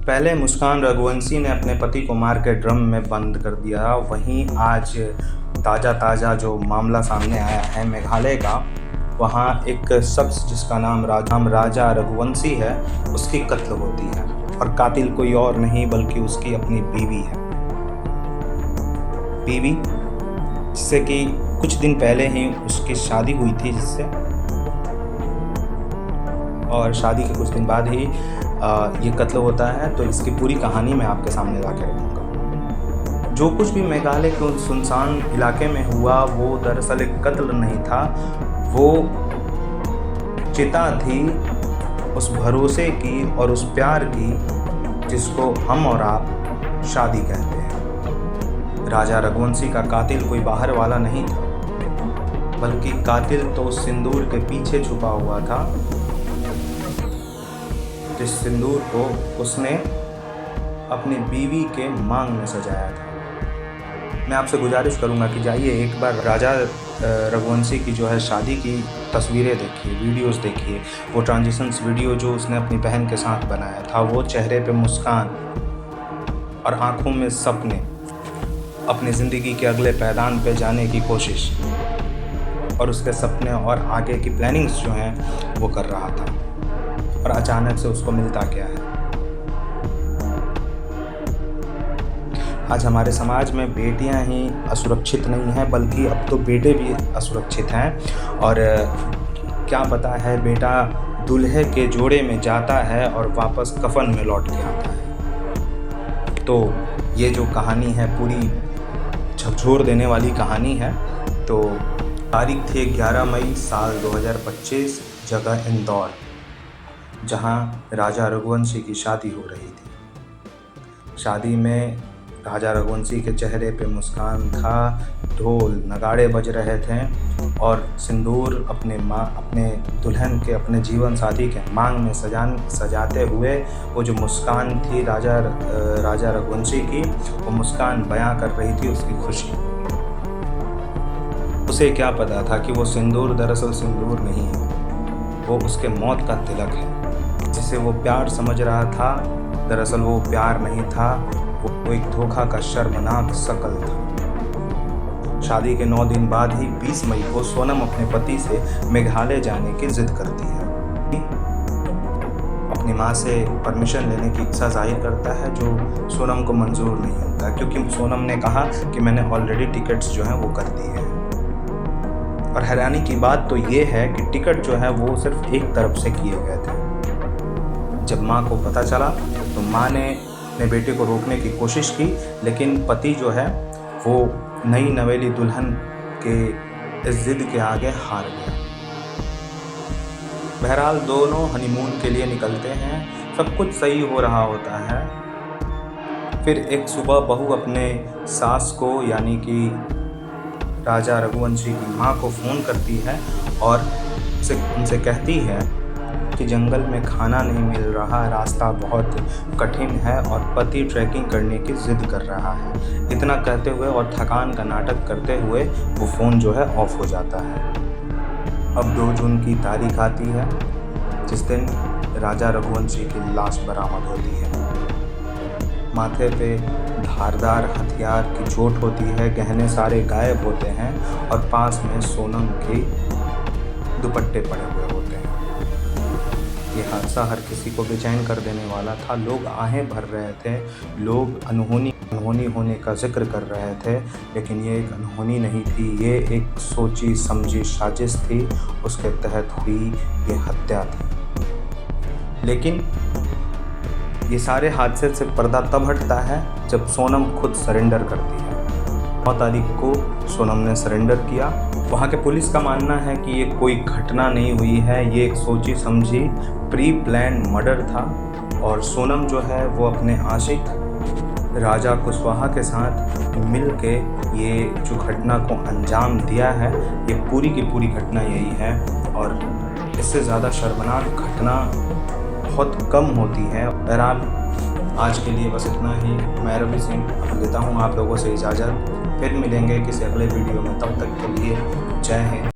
पहले मुस्कान रघुवंशी ने अपने पति को मार के ड्रम में बंद कर दिया। वहीं आज ताज़ा जो मामला सामने आया है मेघालय का, वहाँ एक शख्स जिसका नाम राजा रघुवंशी है, उसकी कत्ल होती है और कातिल कोई और नहीं बल्कि उसकी अपनी बीवी है। बीवी जिससे कि कुछ दिन पहले ही उसकी शादी हुई थी जिससे, और शादी के कुछ दिन बाद ही ये कत्ल होता है। तो इसकी पूरी कहानी मैं आपके सामने ला के रखूँगा। जो कुछ भी मेघालय के उस सुनसान इलाके में हुआ वो दरअसल एक कत्ल नहीं था, वो चिता थी उस भरोसे की और उस प्यार की जिसको हम और आप शादी कहते हैं। राजा रघुवंशी का कातिल कोई बाहर वाला नहीं था, बल्कि कातिल तो सिंदूर के पीछे छुपा हुआ था, जिस सिंदूर को उसने अपनी बीवी के मांग में सजाया था। मैं आपसे गुजारिश करूंगा कि जाइए एक बार राजा रघुवंशी की जो है शादी की तस्वीरें देखिए, वीडियोस देखिए। वो ट्रांजिशंस वीडियो जो उसने अपनी बहन के साथ बनाया था, वो चेहरे पे मुस्कान और आंखों में सपने, अपनी ज़िंदगी के अगले पैदान पे जाने की कोशिश और उसके सपने और आगे की प्लानिंग्स जो हैं वो कर रहा था। और अचानक से उसको मिलता क्या है। आज हमारे समाज में बेटियां ही असुरक्षित नहीं हैं, बल्कि अब तो बेटे भी असुरक्षित हैं। और क्या पता है, बेटा दूल्हे के जोड़े में जाता है और वापस कफन में लौट के आता है। तो ये जो कहानी है पूरी झकझोर देने वाली कहानी है। तो तारीख थी 11 मई साल 2025, जगह इंदौर, जहां राजा रघुवंशी की शादी हो रही थी। शादी में राजा रघुवंशी के चेहरे पे मुस्कान था, ढोल नगाड़े बज रहे थे और सिंदूर अपने दुल्हन के, अपने जीवन साथी के मांग में सजाते हुए वो जो मुस्कान थी राजा रघुवंशी की, वो मुस्कान बयां कर रही थी उसकी खुशी। उसे क्या पता था कि वो सिंदूर दरअसल सिंदूर नहीं है, वो उसके मौत का तिलक है। जिसे वो प्यार समझ रहा था, दरअसल वो प्यार नहीं था, वो एक धोखा का शर्मनाक शकल था। शादी के 9 दिन बाद ही 20 मई को सोनम अपने पति से मेघालय जाने की जिद करती है। अपनी माँ से परमिशन लेने की इच्छा जाहिर करता है, जो सोनम को मंजूर नहीं होता, क्योंकि सोनम ने कहा कि मैंने ऑलरेडी टिकट्स जो हैं वो कर दी है। और हैरानी की बात तो ये है कि टिकट जो है वो सिर्फ एक तरफ से किए गए थे। जब माँ को पता चला तो माँ ने अपने बेटे को रोकने की कोशिश की, लेकिन पति जो है वो नई नवेली दुल्हन के इस जिद के आगे हार गया। बहरहाल दोनों हनीमून के लिए निकलते हैं, सब कुछ सही हो रहा होता है। फिर एक सुबह बहू अपने सास को, यानी कि राजा रघुवंशी की माँ को फ़ोन करती है और उनसे कहती है कि जंगल में खाना नहीं मिल रहा, रास्ता बहुत कठिन है और पति ट्रैकिंग करने की जिद कर रहा है। इतना कहते हुए और थकान का नाटक करते हुए वो फ़ोन जो है ऑफ हो जाता है। अब 2 जून की तारीख आती है, जिस दिन राजा रघुवंशी की लाश बरामद होती है। माथे पे धारदार हथियार की चोट होती है, गहने सारे गायब होते हैं और पास में सोनम के दुपट्टे पड़े हुए होते हैं। ये हादसा हर किसी को बेचैन कर देने वाला था। लोग आहें भर रहे थे, लोग अनहोनी होने का जिक्र कर रहे थे, लेकिन ये एक अनहोनी नहीं थी, ये एक सोची समझी साजिश थी। उसके तहत हुई ये हत्या थी। लेकिन ये सारे हादसे से पर्दा तब हटता है जब सोनम खुद सरेंडर करती है। 9 तारीख को सोनम ने सरेंडर किया। वहाँ के पुलिस का मानना है कि ये कोई घटना नहीं हुई है, ये एक सोची समझी प्री प्लान मर्डर था। और सोनम जो है वो अपने आशिक राजा कुशवाहा के साथ मिल के ये जो घटना को अंजाम दिया है, ये पूरी की पूरी घटना यही है। और इससे ज़्यादा शर्मनाक घटना बहुत कम होती है। बहरहाल आज के लिए बस इतना ही। मैं रवि सिंह अब लेता हूँ आप लोगों से इजाज़त। फिर मिलेंगे किसी अगले वीडियो में, तब तक के लिए जय हिंद।